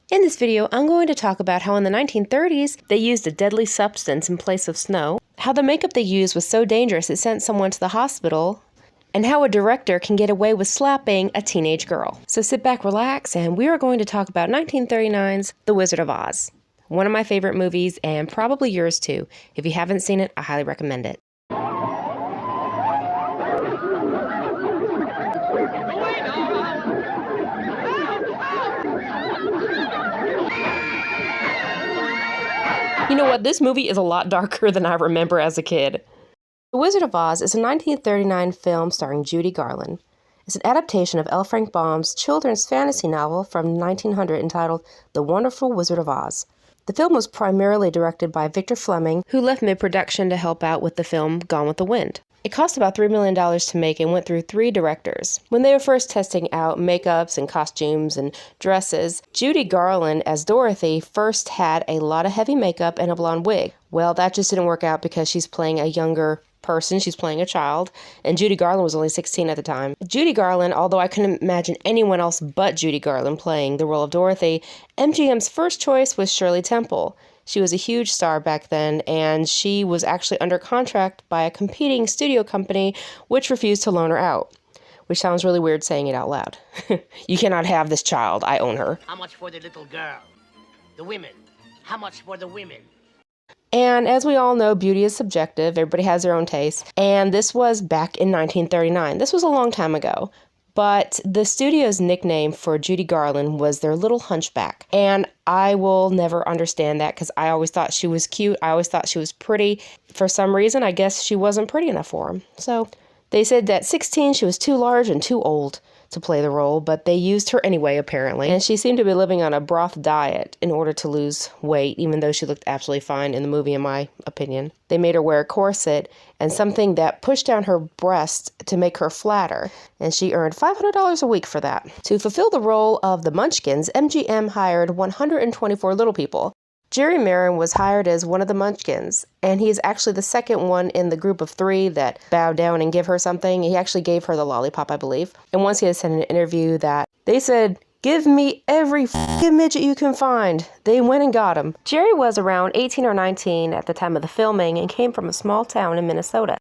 In this video, I'm going to talk about how in the 1930s, they used a deadly substance in place of snow, how the makeup they used was so dangerous it sent someone to the hospital, and how a director can get away with slapping a teenage girl. So sit back, relax, and we are going to talk about 1939's The Wizard of Oz. One of my favorite movies, and probably yours too. If you haven't seen it, I highly recommend it. You know what? This movie is a lot darker than I remember as a kid. The Wizard of Oz is a 1939 film starring Judy Garland. It's an adaptation of L. Frank Baum's children's fantasy novel from 1900 entitled The Wonderful Wizard of Oz. The film was primarily directed by Victor Fleming, who left mid-production to help out with the film Gone with the Wind. It cost about $3 million to make and went through 3 directors. When they were first testing out makeups and costumes and dresses, Judy Garland as Dorothy first had a lot of heavy makeup and a blonde wig. Well, that just didn't work out because she's playing a younger person, she's playing a child, and Judy Garland was only 16 at the time. Judy Garland, although I couldn't imagine anyone else but Judy Garland playing the role of Dorothy, MGM's first choice was Shirley Temple. She was a huge star back then, and she was actually under contract by a competing studio company which refused to loan her out. Which sounds really weird saying it out loud. You cannot have this child, I own her. How much for the little girl? The women. How much for the women? And as we all know, beauty is subjective. Everybody has their own taste. And this was back in 1939. This was a long time ago. But the studio's nickname for Judy Garland was their little hunchback. And I will never understand that because I always thought she was cute. I always thought she was pretty. For some reason, I guess she wasn't pretty enough for him. So they said that at 16, she was too large and too old to play the role, but they used her anyway, apparently. And she seemed to be living on a broth diet in order to lose weight, even though she looked absolutely fine in the movie, in my opinion. They made her wear a corset and something that pushed down her breast to make her flatter, and she earned $500 a week for that. To fulfill the role of the Munchkins, MGM hired 124 little people. Jerry Marin was hired as one of the Munchkins, and he is actually the second one in the group of 3 that bowed down and give her something. He actually gave her the lollipop, I believe. And once he had said in an interview that they said, "Give me every f***ing midget you can find." They went and got him. Jerry was around 18 or 19 at the time of the filming and came from a small town in Minnesota.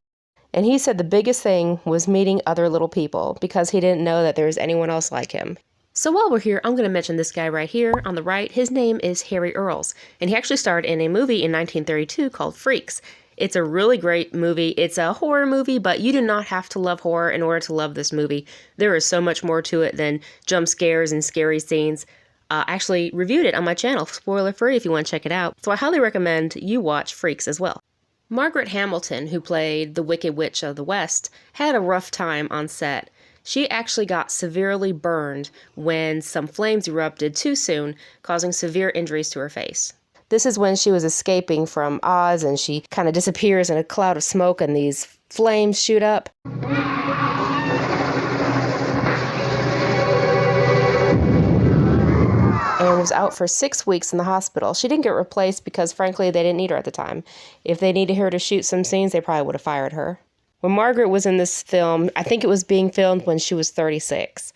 And he said the biggest thing was meeting other little people because he didn't know that there was anyone else like him. So while we're here, I'm going to mention this guy right here on the right. His name is Harry Earls, and he actually starred in a movie in 1932 called Freaks. It's a really great movie. It's a horror movie, but you do not have to love horror in order to love this movie. There is so much more to it than jump scares and scary scenes. I actually reviewed it on my channel, spoiler free if you want to check it out. So I highly recommend you watch Freaks as well. Margaret Hamilton, who played the Wicked Witch of the West, had a rough time on set. She actually got severely burned when some flames erupted too soon, causing severe injuries to her face. This is when she was escaping from Oz and she kind of disappears in a cloud of smoke and these flames shoot up. And was out for 6 weeks in the hospital. She didn't get replaced because, frankly, they didn't need her at the time. If they needed her to shoot some scenes, they probably would have fired her. When Margaret was in this film, I think it was being filmed when she was 36.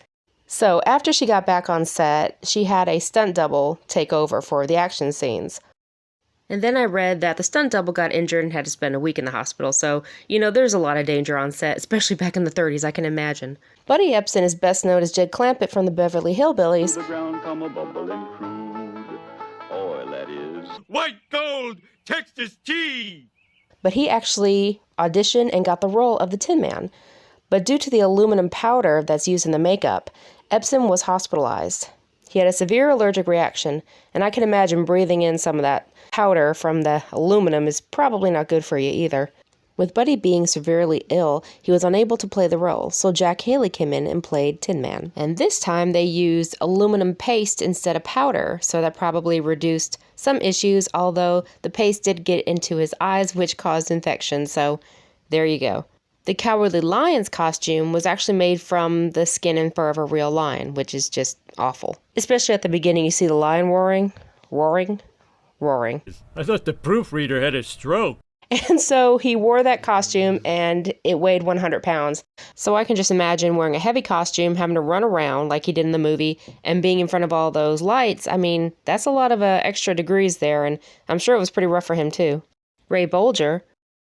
So after she got back on set, she had a stunt double take over for the action scenes. And then I read that the stunt double got injured and had to spend a week in the hospital. So, you know, there's a lot of danger on set, especially back in the 30s, I can imagine. Buddy Ebsen is best known as Jed Clampett from the Beverly Hillbillies. The ground come a bubbling crude oil, that is. White gold, Texas tea! But he actually auditioned and got the role of the Tinman. But due to the aluminum powder that's used in the makeup, Ebsen was hospitalized. He had a severe allergic reaction, and I can imagine breathing in some of that powder from the aluminum is probably not good for you either. With Buddy being severely ill, he was unable to play the role, so Jack Haley came in and played Tinman. And this time they used aluminum paste instead of powder, so that probably reduced some issues, although the paste did get into his eyes, which caused infection, so there you go. The Cowardly Lion's costume was actually made from the skin and fur of a real lion, which is just awful. Especially at the beginning, you see the lion roaring. I thought the proofreader had a stroke. And so he wore that costume and it weighed 100 pounds. So I can just imagine wearing a heavy costume, having to run around like he did in the movie, and being in front of all those lights. I mean, that's a lot of extra degrees there, and I'm sure it was pretty rough for him too. Ray Bolger,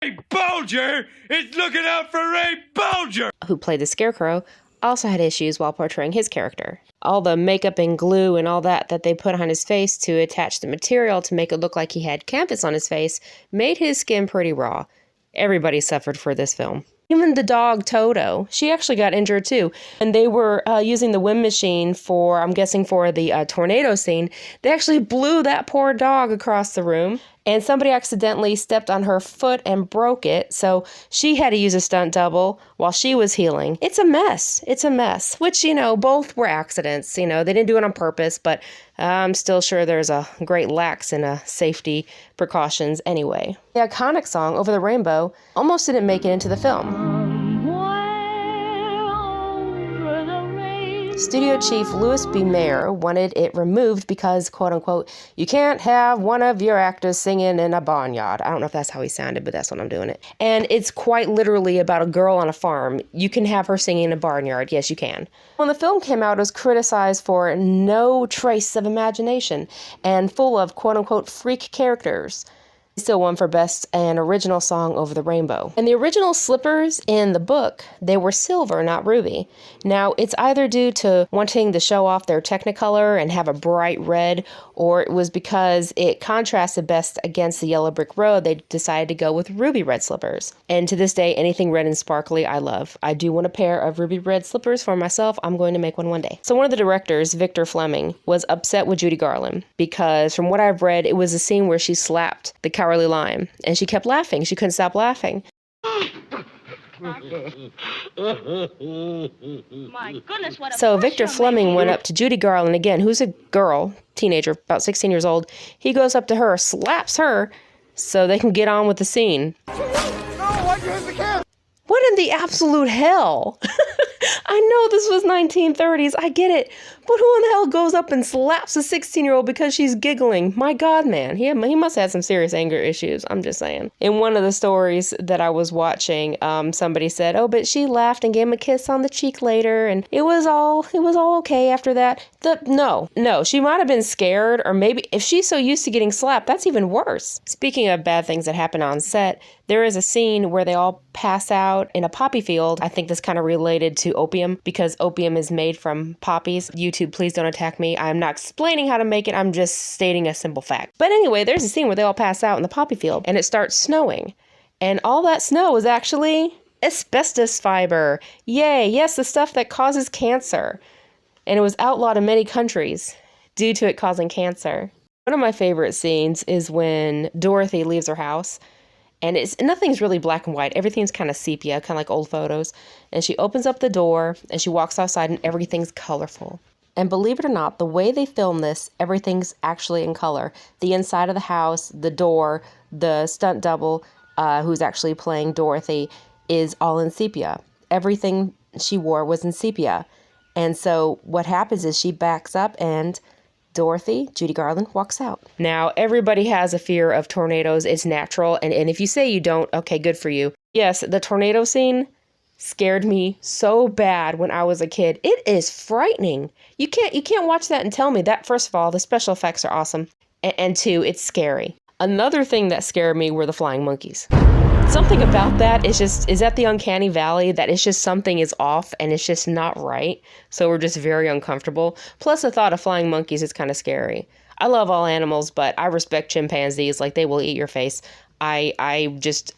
Ray Bolger is looking out for Ray Bolger! who played the Scarecrow, also had issues while portraying his character. All the makeup and glue and all that they put on his face to attach the material to make it look like he had canvas on his face made his skin pretty raw. Everybody suffered for this film. Even the dog Toto, she actually got injured too. And they were using the wind machine for, I'm guessing for the tornado scene. They actually blew that poor dog across the room. And somebody accidentally stepped on her foot and broke it. So she had to use a stunt double while she was healing. It's a mess. It's a mess. Which, you know, both were accidents. You know, they didn't do it on purpose. But I'm still sure there's a great lax in safety precautions anyway. The iconic song, Over the Rainbow, almost didn't make it into the film. Studio chief Louis B. Mayer wanted it removed because, quote unquote, you can't have one of your actors singing in a barnyard. I don't know if that's how he sounded, but that's what I'm doing it. And it's quite literally about a girl on a farm. You can have her singing in a barnyard. Yes, you can. When the film came out, it was criticized for no trace of imagination and full of, quote unquote, freak characters. Still won for Best and Original Song Over the Rainbow. And the original slippers in the book, they were silver, not ruby. Now, it's either due to wanting to show off their Technicolor and have a bright red, or it was because it contrasted best against the yellow brick road, they decided to go with ruby red slippers. And to this day, anything red and sparkly, I love. I do want a pair of ruby red slippers for myself. I'm going to make one day. So one of the directors, Victor Fleming, was upset with Judy Garland because from what I've read, it was a scene where she slapped the Cowardly Lion, and she kept laughing. She couldn't stop laughing. My goodness, what a So mess Victor you're Fleming making. went up to Judy Garland again, who's a girl, teenager, about 16 years old. He goes up to her, slaps her, so they can get on with the scene. What in the absolute hell? I know this was 1930s, I get it. But who in the hell goes up and slaps a 16-year-old because she's giggling? My God, man. He must have some serious anger issues, I'm just saying. In one of the stories that I was watching, somebody said, oh, but she laughed and gave him a kiss on the cheek later, and it was all okay after that. No, she might have been scared, or maybe if she's so used to getting slapped, that's even worse. Speaking of bad things that happen on set, there is a scene where they all pass out in a poppy field. I think this kind of related to opium because opium is made from poppies. YouTube, please don't attack me. I'm not explaining how to make it. I'm just stating a simple fact. But anyway, there's a scene where they all pass out in the poppy field and it starts snowing. And all that snow is actually asbestos fiber. Yay, yes, the stuff that causes cancer. And it was outlawed in many countries due to it causing cancer. One of my favorite scenes is when Dorothy leaves her house. And nothing's really black and white. Everything's kind of sepia, kind of like old photos. And she opens up the door and she walks outside and everything's colorful. And believe it or not, the way they film this, everything's actually in color. The inside of the house, the door, the stunt double, who's actually playing Dorothy, is all in sepia. Everything she wore was in sepia. And so what happens is she backs up and Dorothy, Judy Garland, walks out. Now, everybody has a fear of tornadoes. It's natural. And if you say you don't, okay, good for you. Yes, the tornado scene scared me so bad when I was a kid. It is frightening. You can't watch that and tell me that, first of all, the special effects are awesome. And two, it's scary. Another thing that scared me were the flying monkeys. Something about that is at the uncanny valley that it's just something is off and it's just not right. So we're just very uncomfortable. Plus the thought of flying monkeys is kind of scary. I love all animals, but I respect chimpanzees. Like, they will eat your face. I just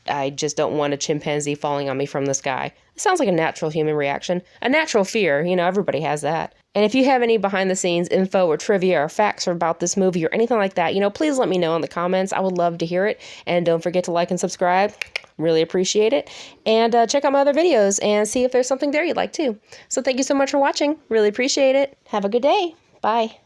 don't want a chimpanzee falling on me from the sky. It sounds like a natural human reaction. A natural fear, everybody has that. And if you have any behind the scenes info or trivia or facts about this movie or anything like that, please let me know in the comments. I would love to hear it. And don't forget to like and subscribe. Really appreciate it. And check out my other videos and see if there's something there you'd like too. So thank you so much for watching. Really appreciate it. Have a good day. Bye.